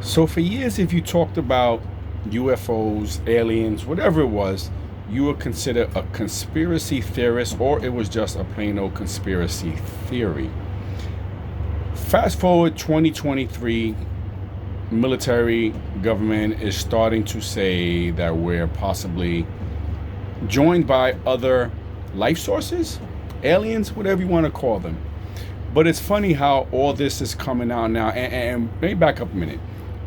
So for years, if you talked about UFOs, aliens, whatever it was, you were considered a conspiracy theorist, or it was just a plain old conspiracy theory. Fast forward 2023, military government is starting to say that we're possibly joined by other life sources, aliens, whatever you want to call them. But it's funny how all this is coming out now. And maybe back up a minute.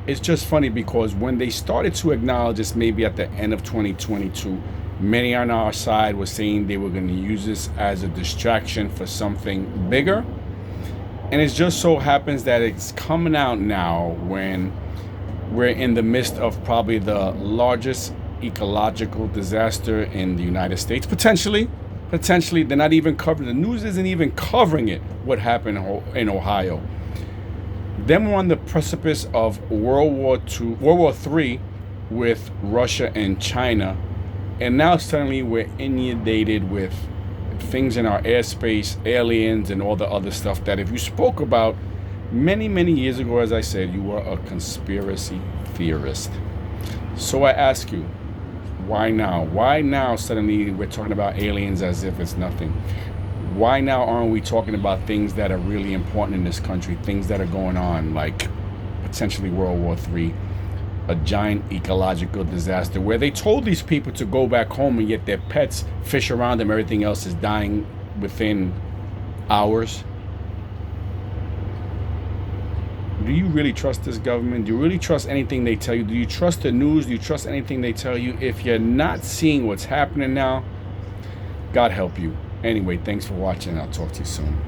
It's just funny because when they started to acknowledge this, maybe at the end of 2022, many on our side were saying they were going to use this as a distraction for something bigger. And it just so happens that it's coming out now when we're in the midst of probably the largest ecological disaster in the United States. Potentially, they're not even covering, the news isn't even covering it, what happened in Ohio. Then we're on the precipice of World War III with Russia and China. And now suddenly we're inundated with things in our airspace, aliens, and all the other stuff that if you spoke about many, many years ago, as I said, you were a conspiracy theorist. So I ask you, why now? Why now suddenly we're talking about aliens as if it's nothing? Why now aren't we talking about things that are really important in this country, things that are going on, like potentially World War III, a giant ecological disaster where they told these people to go back home and yet their pets, fish around them, everything else is dying within hours? Do you really trust this government? Do you really trust anything they tell you? Do you trust the news? Do you trust anything they tell you? If you're not seeing what's happening now, God help you. Anyway, thanks for watching. I'll talk to you soon.